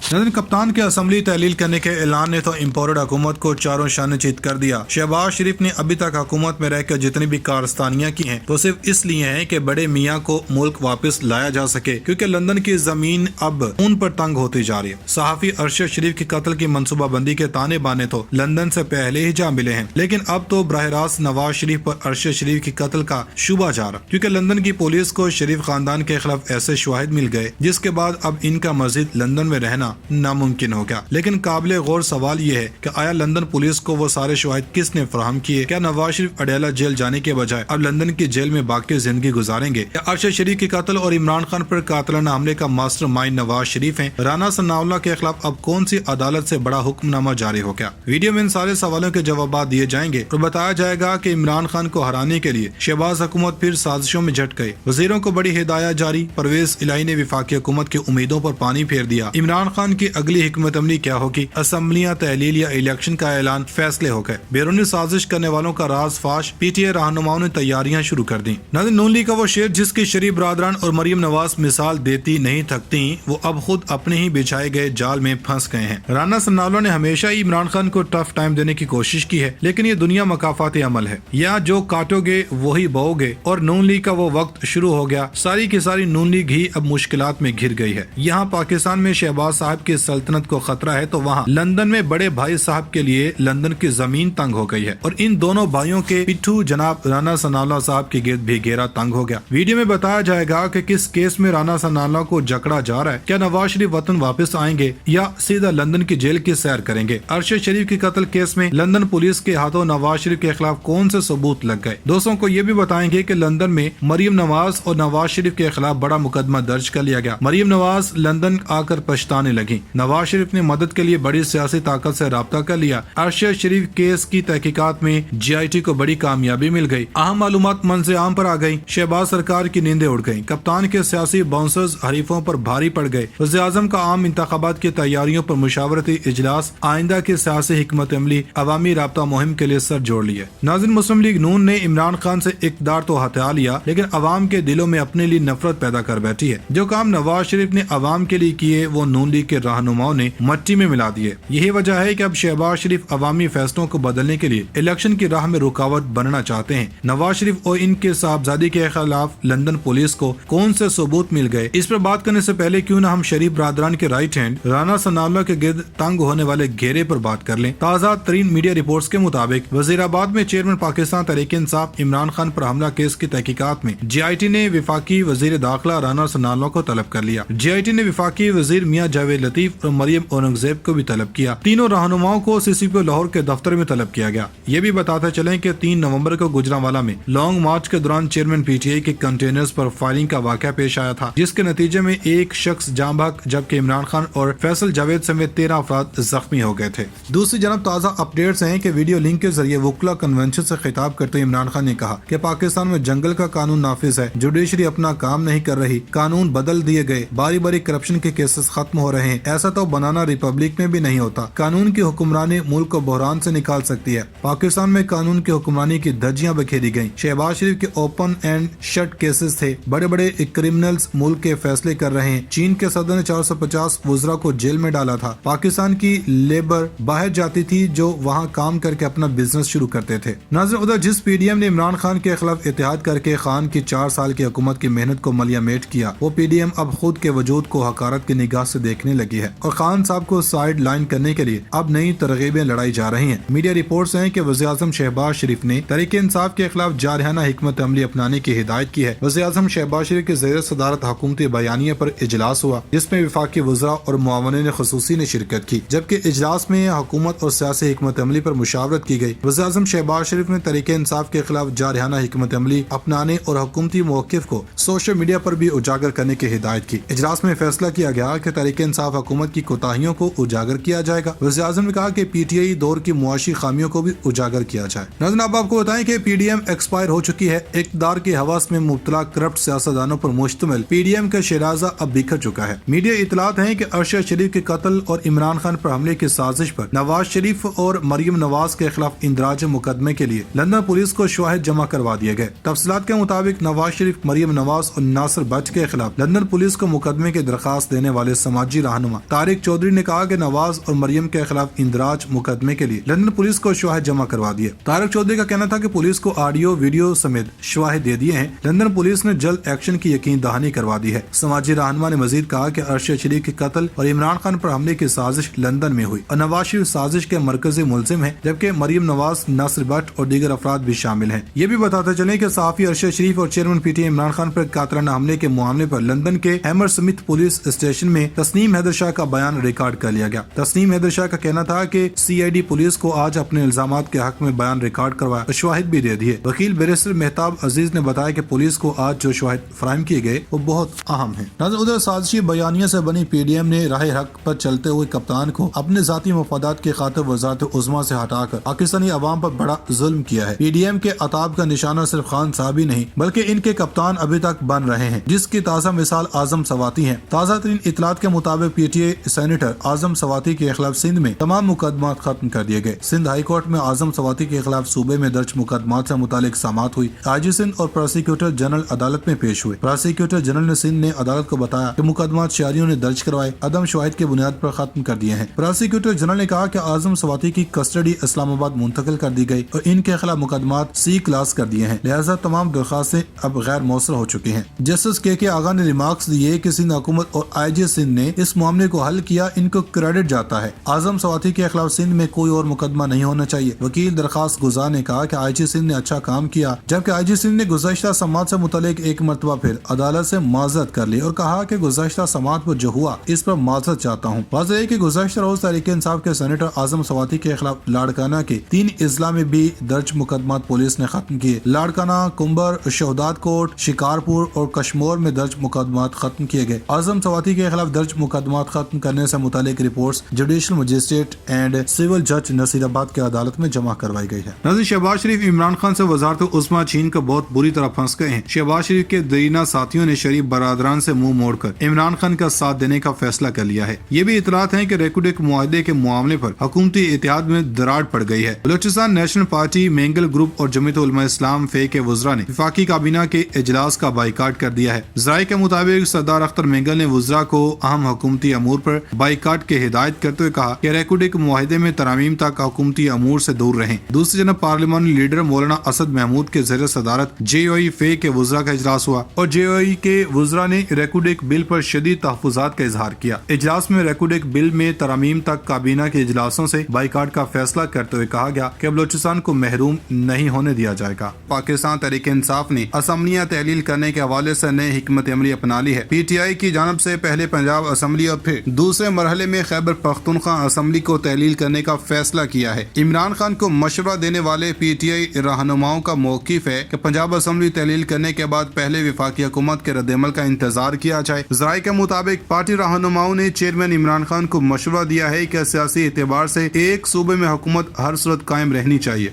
कप्तान के असम्बली तहलील करने के ऐलान ने तो इम्पोर्टेड हुकूमत को चारों शान चीत कर दिया। शहबाज शरीफ ने अभी तक हुकूमत में रहकर जितनी भी कारस्तानियां की हैं तो सिर्फ इसलिए हैं कि बड़े मियाँ को मुल्क वापस लाया जा सके, क्योंकि लंदन की जमीन अब उन पर तंग होती जा रही है। सहाफी अरशद शरीफ के कत्ल की मनसूबाबंदी के ताने बाने तो लंदन से पहले ही जा मिले हैं, लेकिन अब तो बराह रास्त नवाज शरीफ पर अरशद शरीफ के कत्ल का शुबा जा रहा, क्योंकि लंदन की पुलिस को शरीफ खानदान के खिलाफ ऐसे शवाहिद मिल गए जिसके बाद अब इनका मजीद लंदन में रहना नामुमकिन हो गया। लेकिन काबिल गौर सवाल ये है कि आया लंदन पुलिस को वो सारे शवाहिद किसने फराहम किए? क्या नवाज शरीफ अडेला जेल जाने के बजाय अब लंदन की जेल में बाकी जिंदगी गुजारेंगे, या अरशद शरीफ के कत्ल और इमरान खान पर कातिलाना हमले का मास्टर माइंड नवाज शरीफ है? राना सनाउल्लाह के खिलाफ अब कौन सी अदालत से बड़ा हुक्मनामा जारी हो गया? वीडियो में इन सारे सवालों के जवाब दिए जाएंगे और बताया जाएगा कि इमरान खान को हराने के लिए शहबाज हुकूमत फिर साजिशों में झट गई। वजीरों को बड़ी हिदायत जारी, परवेज इलाही ने वफाकी हुकूमत की उम्मीदों पर पानी फेर दिया। इमरान खान की अगली हिकमत अमली क्या होगी? असम्बलियां तहलील या इलेक्शन का ऐलान, फैसले हो गए। बैरूनी साजिश करने वालों का राज फाश, पीटीआई रहनुमाओं ने तैयारियां शुरू कर दी। नाज़रीन, नून लीग का वो शेर जिसकी शरीफ बरादरान और मरियम नवाज मिसाल देती नहीं थकती, वो अब खुद अपने ही बिछाए गए जाल में फंस गए हैं। राना सनाउल्लाह ने हमेशा ही इमरान खान को टफ टाइम देने की कोशिश की है, लेकिन ये दुनिया मकाफाती अमल है, या जो काटोगे वही बोओगे, और नून लीग का वो वक्त शुरू हो गया। सारी की सारी नून लीग ही अब मुश्किलात में घिर गई है। यहाँ पाकिस्तान में शहबाज साहब की सल्तनत को खतरा है, तो वहाँ लंदन में बड़े भाई साहब के लिए लंदन की जमीन तंग हो गई है, और इन दोनों भाइयों के पिट्ठू जनाब राना सनाउल्लाह साहब के गिर्द भी घेरा तंग हो गया। वीडियो में बताया जाएगा कि किस केस में राना सनाउल्लाह को जकड़ा जा रहा है। क्या नवाज शरीफ वतन वापस आएंगे या सीधा लंदन की जेल की सैर करेंगे? अरशद शरीफ के कत्ल केस में लंदन पुलिस के हाथों नवाज शरीफ के खिलाफ कौन से सबूत लग गए? दोस्तों को ये भी बताएंगे कि लंदन में मरियम नवाज और नवाज शरीफ के खिलाफ बड़ा मुकदमा दर्ज कर लिया गया। मरियम नवाज लंदन आकर पछताने लगी। नवाज शरीफ ने मदद के लिए बड़ी सियासी ताकत से राब्ता कर लिया। अरशद शरीफ केस की तहकीकात में जीआईटी को बड़ी कामयाबी मिल गई। अहम मालूमात मंज़र आम पर आ गई। शहबाज सरकार की नींदें उड़ गईं। कप्तान के सियासी बाउंसर्स हरीफों पर भारी पड़ गए। वज़ीर-ए-आज़म का आम इंतखाबात की तैयारियों पर मुशावरती इजलास, आइंदा की सियासी हिकमत अमली, अवामी राब्ता मुहिम के लिए सर जोड़ लिए। नाज़रीन, मुस्लिम लीग नून ने इमरान खान से इक़्तिदार तो हथिया लिया, लेकिन अवाम के दिलों में अपने लिए नफरत पैदा कर बैठी है। जो काम नवाज शरीफ ने अवाम के लिए किए वो नून लीग के रहनुमाओं ने मट्टी में मिला दिए। यही वजह है कि अब शहबाज शरीफ अवामी फैसलों को बदलने के लिए इलेक्शन की राह में रुकावट बनना चाहते हैं। नवाज शरीफ और इनके साहबजादी के खिलाफ लंदन पुलिस को कौन से सबूत मिल गए? इस पर बात करने से पहले क्यों न हम शरीफ बरादरान के राइट हैंड राना सनाउल्लाह के गिर्द तंग होने वाले घेरे पर बात कर लें। ताज़ा तरीन मीडिया रिपोर्ट्स के मुताबिक वजीराबाद में चेयरमैन पाकिस्तान तहरीक इंसाफ इमरान खान पर हमला केस की तहकीकात में जीआईटी ने वफाकी वजीर दाखिला राना सनाउल्लाह को तलब कर लिया। जीआईटी ने वफाकी वजीर मियां जावेद लतीफ और मरियम औरंगजेब को भी तलब किया। तीनों रहनुमाओं को सीसीपी लाहौर के दफ्तर में तलब किया गया। ये भी बताते चलें कि 3 नवंबर को गुजरांवाला में लॉन्ग मार्च के दौरान चेयरमैन पीटीआई के कंटेनर्स पर फायरिंग का वाकया पेश आया था, जिसके नतीजे में एक शख्स जाँ बहक जबकि इमरान खान और फैसल जावेद समेत 13 अफराद जख्मी हो गए थे। दूसरी जानब ताज़ा अपडेट्स हैं कि वीडियो लिंक के जरिए वुकला कन्वेंशन से खिताब करते हुए इमरान खान ने कहा कि पाकिस्तान में जंगल का कानून नाफिज है, जुडिशरी अपना काम नहीं कर रही, कानून बदल दिए गए, बारी बारी करप्शन के केसेस खत्म हो रहे हैं। ऐसा तो बनाना रिपब्लिक में भी नहीं होता। कानून की हुक्मरानी मुल्क को बहरान से निकाल सकती है। पाकिस्तान में कानून की हुक्मरानी की धज्जियां बखेरी गयी। शहबाज शरीफ के ओपन एंड शट केसेस थे। बड़े बड़े क्रिमिनल्स मुल्क के फैसले कर रहे हैं। चीन के सदर ने 450 वुज़रा को जेल में डाला था। पाकिस्तान की लेबर बाहर जाती थी जो वहाँ काम करके अपना बिजनेस शुरू करते थे। नाज़रीन, उधर जिस पीडीएम ने इमरान खान के खिलाफ इत्तेहाद करके खान की 4 साल की हुकूमत की मेहनत को मलियामेट किया, वो पीडीएम अब खुद के वजूद को हकारत की निगाह से देखने लगी है और खान साहब को साइड लाइन करने के लिए अब नई तरगीबें लड़ाई जा रही हैं। मीडिया रिपोर्ट्स हैं कि वज़ीर-ए-आज़म शहबाज शरीफ ने तहरीक इंसाफ के खिलाफ जारहाना हिकमत अमली अपनाने की हिदायत की है। वज़ीर-ए-आज़म शहबाज शरीफ के ज़ेर सदारत हुकूमती बयानिया पर इजलास हुआ, जिसमें वफाकी वज़रा और मुआवनीन ख़ुसूसी ने शिरकत की, जबकि इजलास में हुकूमत और सियासी हिकमत अमली पर मुशावरत की गई। वज़ीर-ए-आज़म शहबाज शरीफ ने तहरीक इंसाफ के खिलाफ जारहाना हिकमत अमली अपनाने और हुकूमती मौक़िफ़ को सोशल मीडिया पर भी उजागर करने की हिदायत की। इजलास में फैसला किया गया कि तहरीक इंसाफ हुकूमत की कोताहियों को उजागर किया जाएगा। वज़ीर-ए-आज़म ने कहा कि पीटीआई दौर की मुआशी खामियों को भी उजागर किया जाए। नाज़रीन, अब आपको बताएं कि पीडीएम एक्सपायर हो चुकी है। इक़्तिदार की हवस में मुब्तला करप्ट सियासतदानों पर मुश्तमिल पीडीएम का शराजा अब बिखर चुका है। मीडिया इतलात है कि अरशद शरीफ के कत्ल और इमरान खान पर हमले की साजिश पर नवाज शरीफ और मरियम नवाज के खिलाफ इंदराज मुकदमे के लिए लंदन पुलिस को शवाहिद जमा करवा दिए गए। तफसीलात के मुताबिक नवाज शरीफ, मरियम नवाज और नासिर भट्ट के खिलाफ लंदन पुलिस को मुकदमे की दरखास्त देने वाले समाजी رہنما طارق چودھری نے کہا کہ نواز اور مریم کے خلاف اندراج مقدمے کے لیے لندن پولیس کو شواہد جمع کروا دیے۔ طارق چودھری کا کہنا تھا کہ پولیس کو آڈیو ویڈیو سمیت شواہد دے دیے ہیں، لندن پولیس نے جلد ایکشن کی یقین دہانی کروا دی ہے۔ سماجی رہنما نے مزید کہا کہ ارشد شریف کے قتل اور عمران خان پر حملے کی سازش لندن میں ہوئی اور نواز شریف سازش کے مرکزی ملزم ہیں، جبکہ مریم نواز، ناصر بٹ اور دیگر افراد بھی شامل ہیں۔ یہ بھی بتاتے چلیں کہ صحافی ارشد شریف اور chairman P T I Imran Khan پر قاتلانہ حملے کے معاملے پر لندن کے ہیمر سمتھ پولیس اسٹیشن میں تسنیم حیدر شاہ کا بیان ریکارڈ کر لیا گیا۔ تسنیم حیدر شاہ کا کہنا تھا کہ سی آئی ڈی پولیس کو آج اپنے الزامات کے حق میں بیان ریکارڈ کروایا اور شواہد بھی دے دیے۔ وکیل بیرسٹر مہتاب عزیز نے بتایا کہ پولیس کو آج جو شواہد فراہم کیے گئے وہ بہت اہم ہیں۔ ادھر سازشی بیانیے سے بنی پی ڈی ایم نے راہ حق پر چلتے ہوئے کپتان کو اپنے ذاتی مفادات کی خاطر وزارت عظمیٰ سے ہٹا کر پاکستانی عوام پر بڑا ظلم کیا ہے۔ پی ڈی ایم کے عتاب کا نشانہ صرف خان صاحب ہی نہیں بلکہ ان کے کپتان ابھی تک بن رہے ہیں، جس کی تازہ مثال اعظم سواتی ہیں۔ تازہ ترین اطلاعات کے مطابق پی ٹی آئی سینیٹر اعظم سواتی کے خلاف سندھ میں تمام مقدمات ختم کر دیے گئے۔ سندھ ہائی کورٹ میں اعظم سواتی کے خلاف صوبے میں درج مقدمات سے متعلق سماعت ہوئی۔ آئی جی سندھ اور پروسیکیوٹر جنرل عدالت میں پیش ہوئے۔ پروسیکیوٹر جنرل نے سندھ نے عدالت کو بتایا کہ مقدمات شہریوں نے درج کروائے عدم شواہد کی بنیاد پر ختم کر دیے ہیں۔ پروسیکیوٹر جنرل نے کہا کہ اعظم سواتی کی کسٹڈی اسلام آباد منتقل کر دی گئی اور ان کے خلاف مقدمات سی کلاس کر دیے ہیں، لہذا تمام درخواستیں اب غیر مؤثر ہو چکی ہیں۔ جسٹس کے آغا نے ریمارکس دیے کہ سندھ حکومت اور آئی جی سندھ نے اس معاملے کو حل کیا، ان کو کریڈٹ جاتا ہے۔ اعظم سواتی کے خلاف سندھ میں کوئی اور مقدمہ نہیں ہونا چاہیے۔ وکیل درخواست گزار نے کہا کہ آئی جی سندھ نے اچھا کام کیا، جبکہ آئی جی سندھ نے گزشتہ سماعت سے متعلق ایک مرتبہ پھر عدالت سے معذرت کر لی اور کہا کہ گزشتہ سماعت پر جو ہوا اس پر معذرت چاہتا ہوں۔ واضح ہے کہ گزشتہ روز تحریک انصاف کے سینیٹر اعظم سواتی کے خلاف لاڑکانہ کے 3 اضلاع میں بھی درج مقدمات پولیس نے ختم کیے۔ لاڑکانہ، کنبر، شہداد کوٹ، شکارپور اور کشمور میں درج مقدمات ختم کیے گئے۔ اعظم سواتی کے خلاف درج مقدمات ختم کرنے سے متعلق reports judicial magistrate and civil جج نصیر آباد کی عدالت میں جمع کروائی گئی ہے۔ ناظرین، شہباز شریف عمران خان سے وزارت عظمیٰ چھین کر بہت بری طرح پھنس گئے ہیں۔ شہباز شریف کے دیرینہ ساتھیوں نے شریف برادران سے منہ موڑ کر عمران خان کا ساتھ دینے کا فیصلہ کر لیا ہے۔ یہ بھی اطلاعات ہیں کہ ریکوڈک معاہدے کے معاملے پر حکومتی اتحاد میں دراڑ پڑ گئی ہے۔ Balochistan national party, Mengal group اور جمعیت علماء اسلام فے کے وزراء نے وفاقی کابینہ کے اجلاس کا بائیکاٹ کر دیا ہے۔ ذرائع کے مطابق سردار اختر مینگل نے وزراء کو اہم حکومتی امور پر بائیکاٹ کی ہدایت کرتے ہوئے کہا کہ ریکوڈک معاہدے میں ترامیم تک حکومتی امور سے دور رہیں۔ دوسری جانب پارلیمانی لیڈر مولانا اسد محمود کے زیر صدارت جے او ای فے کے وزراء کا اجلاس ہوا اور جے او ای کے وزراء نے ریکوڈک بل پر شدید تحفظات کا اظہار کیا۔ اجلاس میں ریکوڈک بل میں ترامیم تک کابینہ کے اجلاسوں سے بائیکاٹ کا فیصلہ کرتے ہوئے کہا گیا کہ بلوچستان کو محروم نہیں ہونے دیا جائے گا۔ پاکستان تحریک انصاف نے اسمبلیاں تحلیل کرنے کے حوالے سے نئی حکمت عملی اپنا لی ہے۔ پی ٹی آئی کی جانب سے پہلے پنجاب اسمبلی اور پھر دوسرے مرحلے میں خیبر پختونخوا اسمبلی کو تحلیل کرنے کا فیصلہ کیا ہے۔ عمران خان کو مشورہ دینے والے پی ٹی آئی رہنماؤں کا موقف ہے کہ پنجاب اسمبلی تحلیل کرنے کے بعد پہلے وفاقی حکومت کے رد عمل کا انتظار کیا جائے۔ ذرائع کے مطابق پارٹی رہنماؤں نے چیئرمین عمران خان کو مشورہ دیا ہے کہ سیاسی اعتبار سے ایک صوبے میں حکومت ہر صورت قائم رہنی چاہیے۔